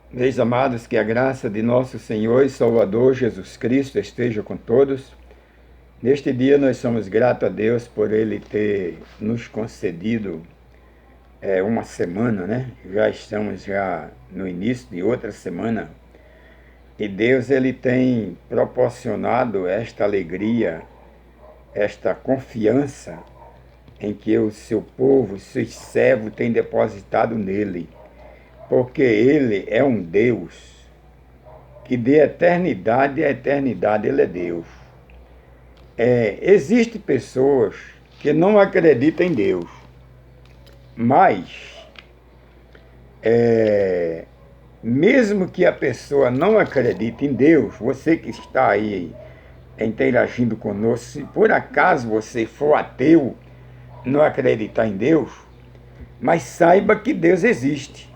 Meus amados, que a graça de nosso Senhor e Salvador Jesus Cristo esteja com todos. Neste dia nós somos gratos a Deus por Ele ter nos concedido uma semana, né? Já estamos no início de outra semana. E Deus Ele tem proporcionado esta alegria, esta confiança em que o seu povo, os seus servos têm depositado nele. Porque Ele é um Deus que de eternidade a eternidade Ele é Deus. Existem pessoas que não acreditam em Deus, mas mesmo que a pessoa não acredite em Deus, você que está aí interagindo conosco, se por acaso você for ateu, não acreditar em Deus, mas saiba que Deus existe.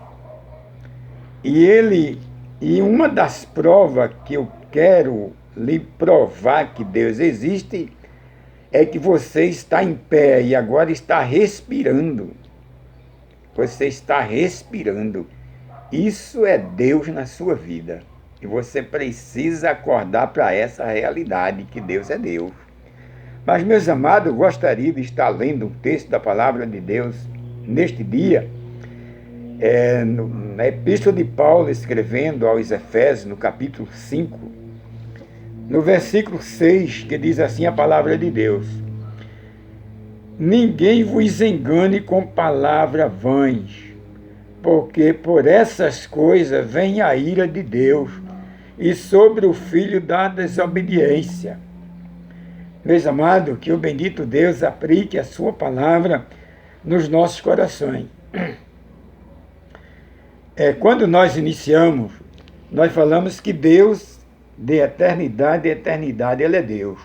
E uma das provas que eu quero lhe provar que Deus existe é que você está em pé e agora está respirando. Você está respirando. Isso é Deus na sua vida. E você precisa acordar para essa realidade que Deus é Deus. Mas, meus amados, eu gostaria de estar lendo um texto da palavra de Deus neste dia. Na Epístola de Paulo, escrevendo aos Efésios, no capítulo 5, no versículo 6, que diz assim a palavra de Deus: ninguém vos engane com palavras vãs, porque por essas coisas vem a ira de Deus, e sobre o filho da desobediência. Meus amados, que o bendito Deus aplique a sua palavra nos nossos corações. Quando nós iniciamos, nós falamos que Deus, de eternidade a eternidade, Ele é Deus.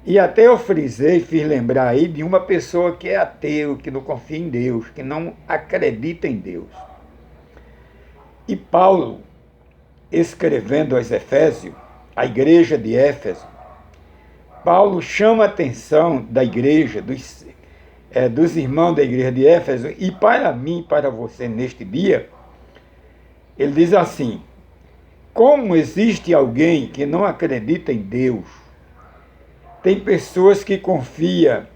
E até eu frisei, fiz lembrar aí de uma pessoa que é ateu, que não confia em Deus, que não acredita em Deus. E Paulo, escrevendo aos Efésios, a igreja de Éfeso, Paulo chama a atenção da igreja, dos irmãos da igreja de Éfeso, e para mim e para você neste dia, ele diz assim: como existe alguém que não acredita em Deus, tem pessoas que confiam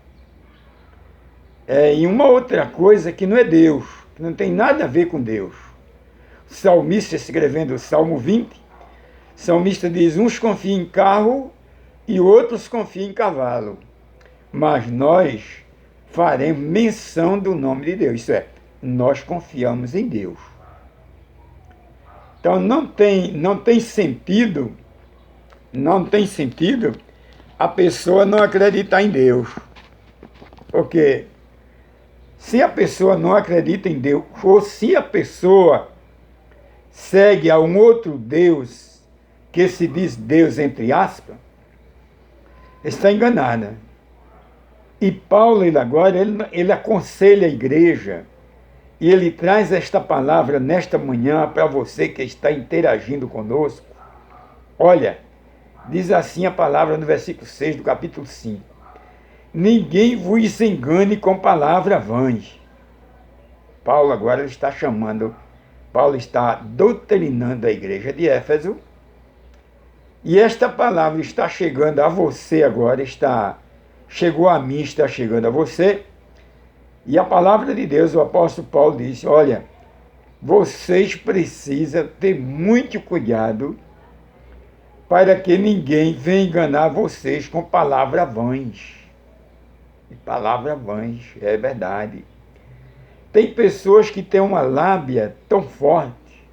em uma outra coisa que não é Deus, que não tem nada a ver com Deus. O salmista, escrevendo o Salmo 20, o salmista diz: uns confiam em carro e outros confiam em cavalo, mas nós faremos menção do nome de Deus, isso é, nós confiamos em Deus. Então não tem sentido a pessoa não acreditar em Deus. Porque se a pessoa não acredita em Deus, ou se a pessoa segue a um outro Deus, que se diz Deus entre aspas, está enganada. E Paulo, ele aconselha a igreja, e ele traz esta palavra nesta manhã para você que está interagindo conosco. Olha, diz assim a palavra no versículo 6 do capítulo 5. Ninguém vos engane com palavras vãs. Paulo agora Paulo está doutrinando a igreja de Éfeso, e esta palavra está chegando a você agora, chegou a mim, está chegando a você. E a palavra de Deus, o apóstolo Paulo disse: olha, vocês precisam ter muito cuidado para que ninguém venha enganar vocês com palavras vãs. E palavras vãs, é verdade. Tem pessoas que têm uma lábia tão forte,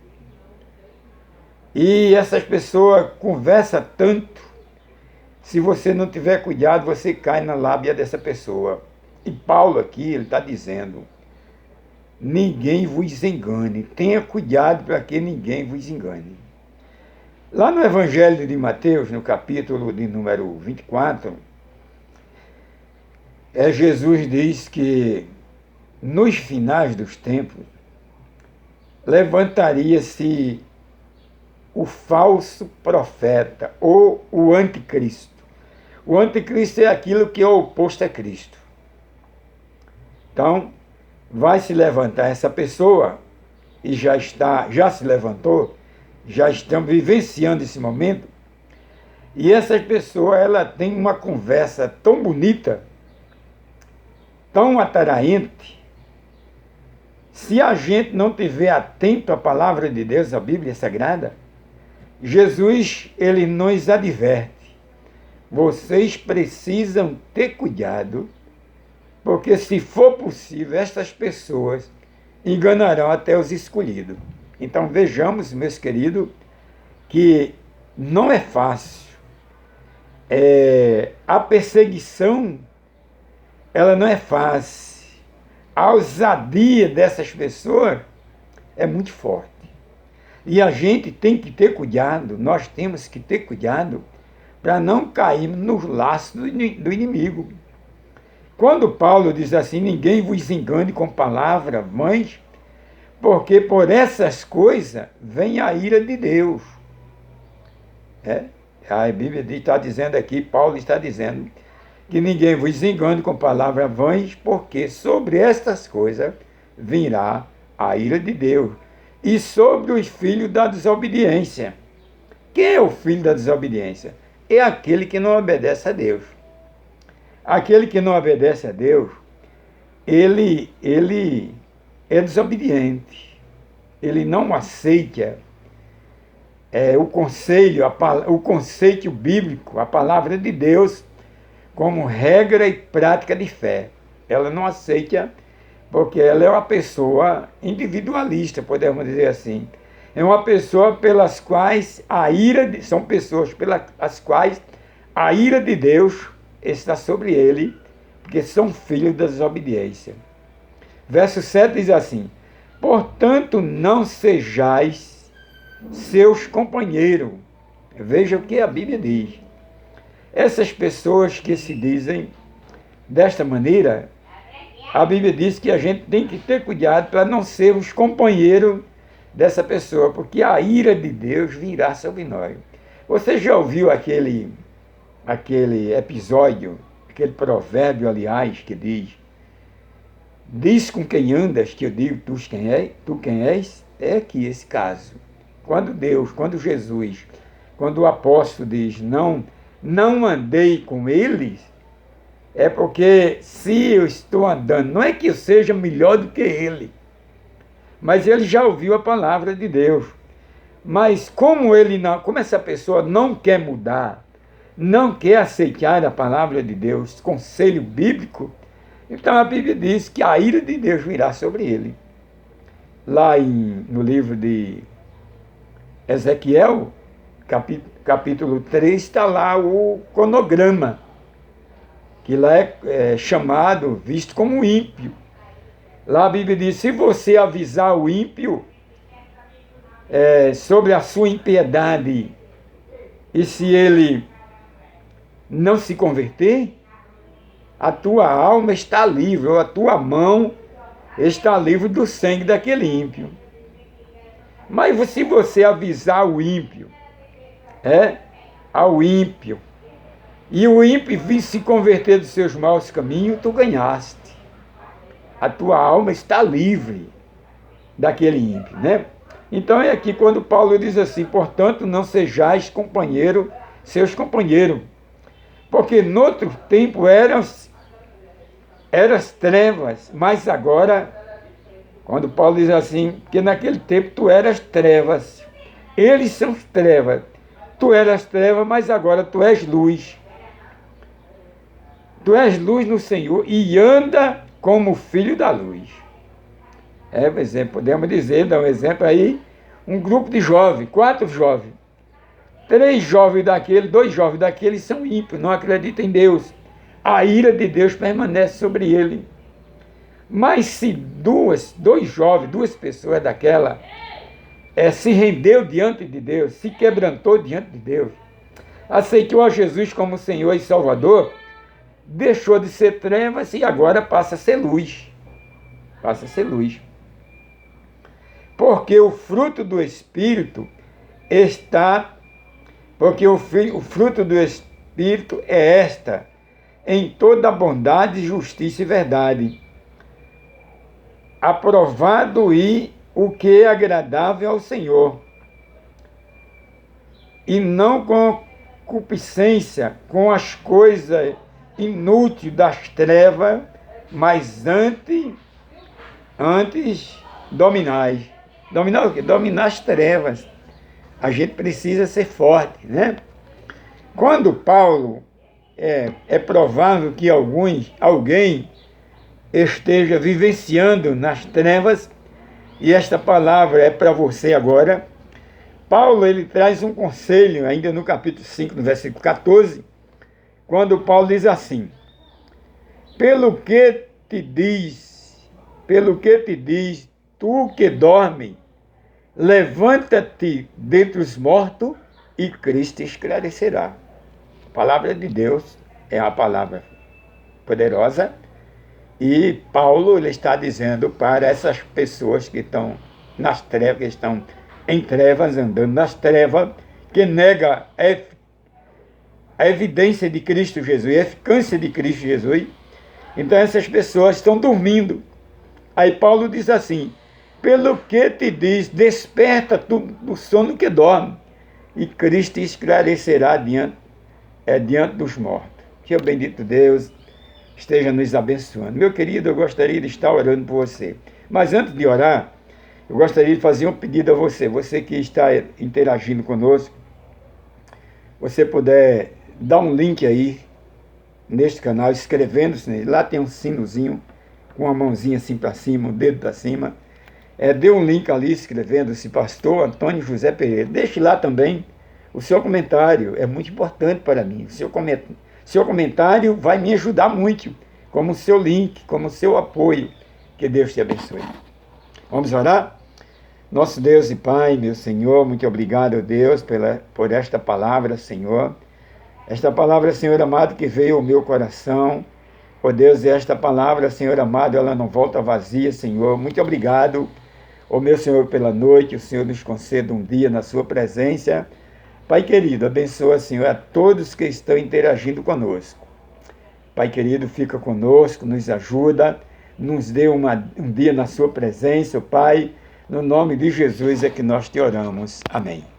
e essas pessoas conversam tanto, se você não tiver cuidado, você cai na lábia dessa pessoa. E Paulo aqui, ele está dizendo: ninguém vos engane, tenha cuidado para que ninguém vos engane. Lá no Evangelho de Mateus, no capítulo de número 24, Jesus diz que nos finais dos tempos levantaria-se o falso profeta ou o anticristo. O anticristo é aquilo que é oposto a Cristo. Então, vai se levantar essa pessoa e já se levantou, já estão vivenciando esse momento, e essa pessoa ela tem uma conversa tão bonita, tão atraente. Se a gente não estiver atento à palavra de Deus, à Bíblia Sagrada, Jesus, ele nos adverte. Vocês precisam ter cuidado, porque se for possível, estas pessoas enganarão até os escolhidos. Então vejamos, meus queridos, que não é fácil. A perseguição, ela não é fácil. A ousadia dessas pessoas é muito forte. E a gente tem que ter cuidado, nós temos que ter cuidado para não cairmos no laço do inimigo. Quando Paulo diz assim, ninguém vos engane com palavras vãs, porque por essas coisas vem a ira de Deus. A Bíblia está dizendo aqui, Paulo está dizendo, que ninguém vos engane com palavras vãs, porque sobre estas coisas virá a ira de Deus. E sobre os filhos da desobediência. Quem é o filho da desobediência? É aquele que não obedece a Deus. Aquele que não obedece a Deus, ele é desobediente. Ele não aceita o conceito bíblico, a palavra de Deus, como regra e prática de fé. Ela não aceita, porque ela é uma pessoa individualista, podemos dizer assim. É uma pessoa pelas quais são pessoas pelas quais a ira de Deus está sobre ele, porque são filhos da desobediência. Verso 7 diz assim, portanto não sejais seus companheiros. Veja o que a Bíblia diz. Essas pessoas que se dizem desta maneira, a Bíblia diz que a gente tem que ter cuidado para não sermos companheiros dessa pessoa, porque a ira de Deus virá sobre nós. Você já ouviu aquele episódio, aquele provérbio, aliás, que diz com quem andas, que eu digo tu quem és? É aqui esse caso. Quando Jesus, quando o apóstolo diz, não andei com eles, é porque se eu estou andando, não é que eu seja melhor do que ele, mas ele já ouviu a palavra de Deus. Mas como essa pessoa não quer mudar, não quer aceitar a palavra de Deus, conselho bíblico, então a Bíblia diz que a ira de Deus virá sobre ele. Lá no livro de Ezequiel, capítulo 3, está lá o cronograma, que lá é chamado, visto como ímpio. Lá a Bíblia diz, se você avisar o ímpio sobre a sua impiedade, e se ele não se converter, a tua alma está livre, ou a tua mão está livre do sangue daquele ímpio. Mas se você avisar o ímpio, ao ímpio, e o ímpio vir se converter dos seus maus caminhos, tu ganhaste. A tua alma está livre daquele ímpio, né? Então é aqui quando Paulo diz assim, portanto não sejais seus companheiros, porque no outro tempo eras trevas, mas agora, quando Paulo diz assim, que naquele tempo tu eras trevas, eles são trevas, tu eras trevas, mas agora tu és luz. Tu és luz no Senhor e anda como filho da luz. Por exemplo, podemos dizer, dar um exemplo aí, um grupo de jovens, 4 jovens. 2 jovens daqueles são ímpios, não acreditam em Deus. A ira de Deus permanece sobre ele. Mas se duas pessoas daquela se rendeu diante de Deus, se quebrantou diante de Deus, aceitou a Jesus como Senhor e Salvador, deixou de ser trevas e agora passa a ser luz. Passa a ser luz. Porque o fruto do Espírito o fruto do Espírito é em toda bondade, justiça e verdade, aprovado e o que é agradável ao Senhor, e não com concupiscência, com as coisas inúteis das trevas, mas antes dominais. Dominar o quê? Dominar as trevas. A gente precisa ser forte, né? Quando Paulo, é provável que alguém esteja vivenciando nas trevas, e esta palavra é para você agora. Paulo, ele traz um conselho, ainda no capítulo 5, no versículo 14, quando Paulo diz assim: pelo que te diz, tu que dorme, levanta-te dentre os mortos e Cristo esclarecerá. A palavra de Deus é uma palavra poderosa, e Paulo, ele está dizendo para essas pessoas que estão nas trevas, que estão em trevas, andando nas trevas, que nega a evidência de Cristo Jesus, a eficácia de Cristo Jesus. Então essas pessoas estão dormindo. Aí Paulo diz assim: pelo que te diz, desperta tu do sono que dorme, e Cristo esclarecerá diante dos mortos. Que o bendito Deus esteja nos abençoando. Meu querido, eu gostaria de estar orando por você. Mas antes de orar, eu gostaria de fazer um pedido a você que está interagindo conosco, você puder dar um link aí neste canal, inscrevendo-se nele. Lá tem um sinozinho com a mãozinha assim para cima, o dedo para cima. Dê um link ali escrevendo-se Pastor Antônio José Pereira. Deixe lá também o seu comentário, é muito importante para mim. Seu comentário vai me ajudar muito, como o seu link, como o seu apoio. Que Deus te abençoe. Vamos orar? Nosso Deus e Pai, meu Senhor, muito obrigado, Deus, por esta palavra, Senhor. Esta palavra, Senhor amado, que veio ao meu coração. Ó Deus, e esta palavra, Senhor amado, ela não volta vazia, Senhor. Muito obrigado, ó meu Senhor, pela noite. O Senhor nos conceda um dia na sua presença. Pai querido, abençoa, Senhor, a todos que estão interagindo conosco. Pai querido, fica conosco, nos ajuda, nos dê um dia na sua presença, Pai. No nome de Jesus é que nós te oramos. Amém.